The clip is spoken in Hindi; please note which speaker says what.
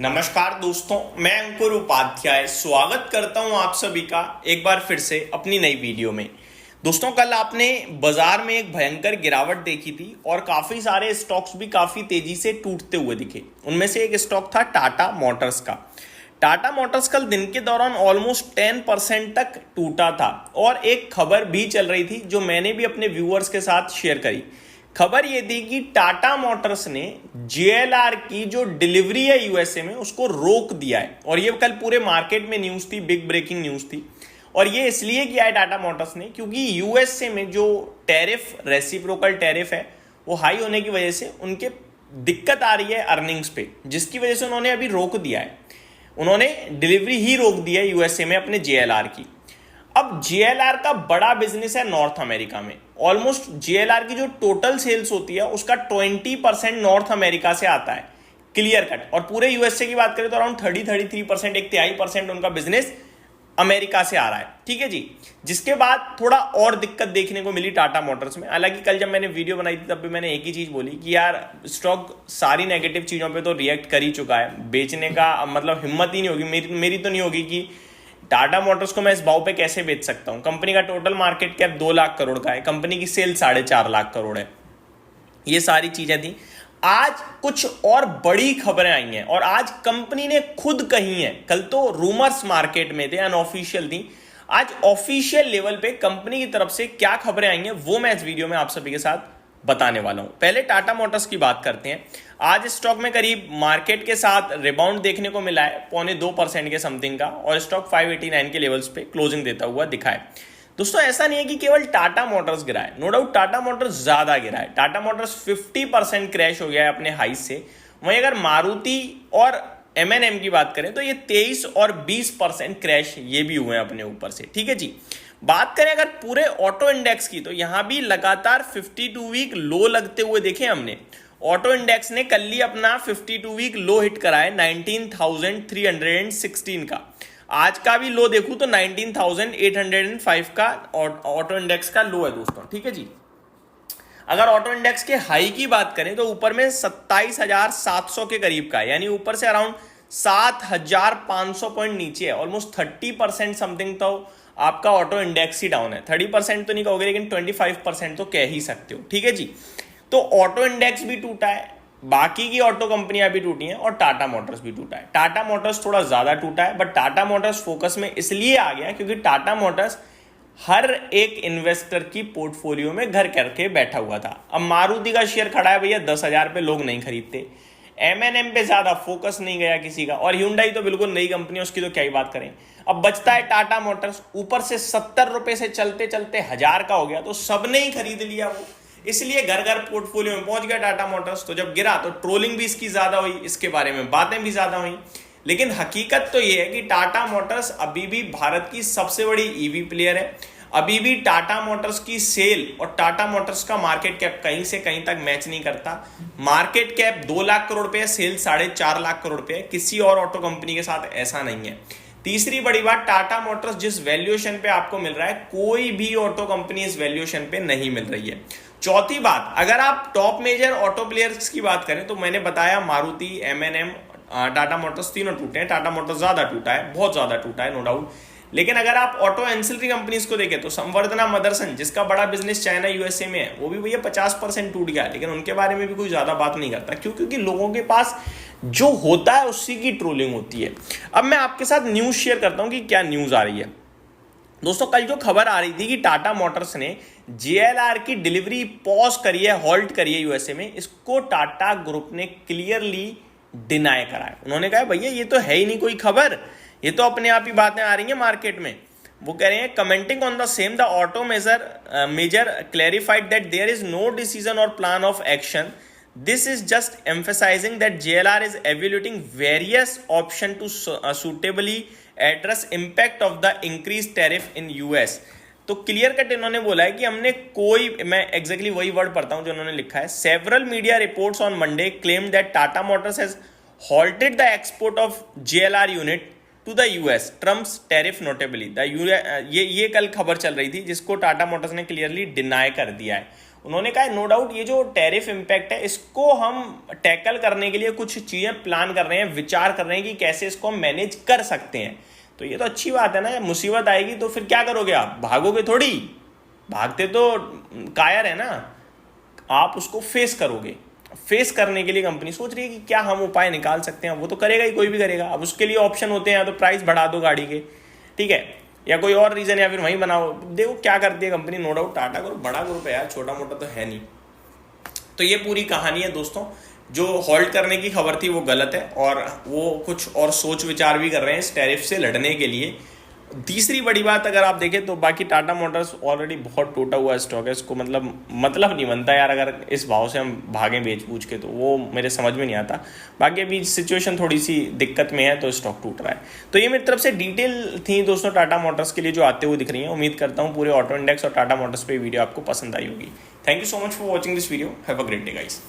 Speaker 1: नमस्कार दोस्तों, मैं अंकुर उपाध्याय स्वागत करता हूं आप सभी का एक बार फिर से अपनी नई वीडियो में। दोस्तों, कल आपने बाजार में एक भयंकर गिरावट देखी थी और काफी सारे स्टॉक्स भी काफी तेजी से टूटते हुए दिखे। उनमें से एक स्टॉक था टाटा मोटर्स का। टाटा मोटर्स कल दिन के दौरान ऑलमोस्ट 10% तक टूटा था और एक खबर भी चल रही थी जो मैंने भी अपने व्यूअर्स के साथ शेयर करी। खबर ये थी कि टाटा मोटर्स ने जेएलआर की जो डिलीवरी है यूएसए में उसको रोक दिया है और ये कल पूरे मार्केट में न्यूज थी, बिग ब्रेकिंग न्यूज थी। और ये इसलिए किया है टाटा मोटर्स ने क्योंकि यूएसए में जो टैरिफ, रेसिप्रोकल टैरिफ है, वो हाई होने की वजह से उनके दिक्कत आ रही है अर्निंग्स पे, जिसकी वजह से उन्होंने अभी रोक दिया है। उन्होंने डिलीवरी ही रोक दी है यूएसए में अपने जेएलआर की। अब जेएलआर का बड़ा बिजनेस है नॉर्थ अमेरिका में। ऑलमोस्ट जेएलआर की जो टोटल सेल्स होती है उसका 20% नॉर्थ अमेरिका से आता है, क्लियर कट। और पूरे यूएसए की बात करें तो अराउंड 33%, एक तिहाई परसेंट उनका बिजनेस अमेरिका से आ रहा है, ठीक है जी। जिसके बाद थोड़ा और दिक्कत देखने को मिली टाटा मोटर्स में। हालांकि कल जब मैंने वीडियो बनाई थी तब भी मैंने एक ही चीज बोली कि यार स्टॉक सारी नेगेटिव चीजों पे तो रिएक्ट कर ही चुका है, बेचने का मतलब हिम्मत ही नहीं होगी, मेरी तो नहीं होगी कि टाटा मोटर्स को मैं इस भाव पे कैसे बेच सकता हूं। कंपनी का total market cap 2 lakh crore का है, कंपनी की सेल 4.5 लाख करोड़ है। ये सारी चीजें थी। आज कुछ और बड़ी खबरें आई हैं और आज कंपनी ने खुद कही है। कल तो रूमर्स मार्केट में थे, अनऑफिशियल थी। आज ऑफिशियल लेवल पे कंपनी की तरफ से क्या खबरें आई हैं वो मैं इस वीडियो में आप सभी के साथ बताने वाला हूं। पहले टाटा मोटर्स की बात करते हैं। आज स्टॉक में करीब मार्केट के साथ रिबाउंड देखने को मिला है, 0.25% के समथिंग का, और स्टॉक 589 के लेवल्स पे क्लोजिंग देता हुआ दिखा है। दोस्तों, ऐसा नहीं है कि केवल टाटा मोटर्स गिरा है, नो डाउट टाटा मोटर्स ज्यादा गिरा है। टाटा मोटर्स 50% क्रैश हो गया है अपने हाई से। वहीं अगर मारुति और एमएनएम की बात करें तो ये 23 और 20% क्रैश ये भी हुए हैं अपने ऊपर से, ठीक है जी। बात करें अगर पूरे ऑटो इंडेक्स की तो यहां भी लगातार 52 वीक लो लगते हुए देखे हमने। ऑटो इंडेक्स ने कल ही अपना 52 वीक लो हिट करा है 19,316 का। आज का भी लो देखूं तो 19,805 का ऑटो इंडेक्स का लो है दोस्तों, ठीक है जी। अगर ऑटो इंडेक्स के हाई की बात करें तो ऊपर में 27,700 के करीब का है, यानी ऊपर से अराउंड 7,500 पॉइंट नीचे है। ऑलमोस्ट 30% समथिंग तो आपका ऑटो इंडेक्स ही डाउन है। 30% तो नहीं कहोगे लेकिन 25% तो कह ही सकते हो, ठीक है जी। तो ऑटो इंडेक्स भी टूटा है, बाकी की ऑटो कंपनियां भी टूटी हैं और टाटा मोटर्स भी टूटा है। टाटा मोटर्स थोड़ा ज्यादा टूटा है, बट टाटा मोटर्स फोकस में इसलिए आ गया क्योंकि टाटा मोटर्स हर एक इन्वेस्टर की पोर्टफोलियो में घर करके बैठा हुआ था। अब मारुति का शेयर खड़ा है भैया 10,000 पे, लोग नहीं खरीदते। एमएनएम पे ज्यादा फोकस नहीं गया किसी का, और Hyundai तो बिल्कुल नई कंपनी है, उसकी तो क्या ही बात करें। अब बचता है टाटा मोटर्स, ऊपर से 70 रुपए से चलते चलते 1000 का हो गया तो सबने ही खरीद लिया वो, इसलिए घर घर पोर्टफोलियो में पहुंच गया टाटा मोटर्स। तो जब गिरा तो ट्रोलिंग भी इसकी ज्यादा हुई, इसके बारे में बातें भी ज्यादा हुई। लेकिन हकीकत तो यह है कि टाटा मोटर्स अभी भी भारत की सबसे बड़ी ईवी प्लेयर है। अभी भी टाटा मोटर्स की सेल और टाटा मोटर्स का मार्केट कैप कहीं से कहीं तक मैच नहीं करता। मार्केट कैप 2 लाख करोड़ पे है, सेल 4.5 लाख करोड़ पे है। किसी और ऑटो कंपनी के साथ ऐसा नहीं है। तीसरी बड़ी बात, टाटा मोटर्स जिस वैल्यूएशन पे आपको मिल रहा है, कोई भी ऑटो कंपनी इस वैल्यूएशन पे नहीं मिल रही है। चौथी बात, अगर आप टॉप मेजर ऑटो प्लेयर्स की बात करें तो मैंने बताया मारुति, एमएनएम, टाटा मोटर्स तीनों टूटे हैं। टाटा मोटर्स ज्यादा टूटा है, बहुत ज्यादा टूटा है, नो डाउट। लेकिन अगर आप ऑटो एंसिलरी कंपनीज को देखें तो संवर्धना मदरसन, जिसका बड़ा बिजनेस चाइना यूएसए में है, वो भी भैया 50% टूट गया, लेकिन उनके बारे में भी कोई ज्यादा बात नहीं करता। क्यों? क्योंकि लोगों के पास जो होता है उसी की ट्रोलिंग होती है। अब मैं आपके साथ न्यूज शेयर करता हूं कि क्या न्यूज आ रही है। दोस्तों, कल जो खबर आ रही थी कि टाटा मोटर्स ने जेएलआर की डिलीवरी पॉज करी है, हॉल्ट करी है यूएसए में, इसको टाटा ग्रुप ने क्लियरली डिनाई करा है। उन्होंने कहा भैया ये तो है ही नहीं कोई खबर, ये तो अपने आप ही बातें आ रही हैं मार्केट में। वो कह रहे हैं, commenting on the same the auto major clarified that there is no decision or plan of action. This is just emphasizing that JLR is evaluating various options to suitably address impact of the increased tariff in US. तो क्लियर कट इन्होंने बोला है कि हमने कोई, मैं एग्जैक्टली वही वर्ड पढ़ता हूं जो उन्होंने लिखा है। Several media reports on Monday claim that Tata Motors has halted the export of JLR unit to the US trumps tariff notably. ये कल खबर चल रही थी जिसको टाटा मोटर्स ने क्लियरली डिनाई कर दिया है। उन्होंने कहा नो डाउट ये जो टैरिफ इम्पैक्ट है इसको हम टैकल करने के लिए कुछ चीज़ें प्लान कर रहे हैं, विचार कर रहे हैं कि कैसे इसको हम मैनेज कर सकते हैं। तो ये तो अच्छी बात है ना, मुसीबत आएगी तो फिर क्या करोगे आप, भागोगे थोड़ी, भागते तो कायर है ना, आप उसको फेस करोगे। फेस करने के लिए कंपनी सोच रही है कि क्या हम उपाय निकाल सकते हैं, वो तो करेगा ही, कोई भी करेगा। अब उसके लिए ऑप्शन होते हैं, या तो प्राइस बढ़ा दो गाड़ी के, ठीक है, या कोई और रीज़न, या फिर वहीं बनाओ। देखो क्या करती है company. No doubt Tata group बड़ा ग्रुप है यार, छोटा मोटा तो है नहीं। तो ये पूरी कहानी है दोस्तों। जो हॉल्ट करने की खबर थी वो गलत है, और वो कुछ और सोच विचार भी कर रहे हैं इस टैरिफ से लड़ने के लिए। तीसरी बड़ी बात अगर आप देखें तो बाकी टाटा मोटर्स ऑलरेडी बहुत टूटा हुआ स्टॉक है, इसको मतलब नहीं बनता यार अगर इस भाव से हम भागें बेच बूझ के, तो वो मेरे समझ में नहीं आता। बाकी अभी सिचुएशन थोड़ी सी दिक्कत में है तो स्टॉक टूट रहा है। तो ये मेरी तरफ से डिटेल थी दोस्तों टाटा मोटर्स के लिए जो आते हुए दिख रही है। उम्मीद करता हूँ पूरे ऑटो इंडेक्स और टाटा मोटर्स पे वीडियो आपको पसंद आई होगी। Thank you so much for watching this video. Have a great day guys.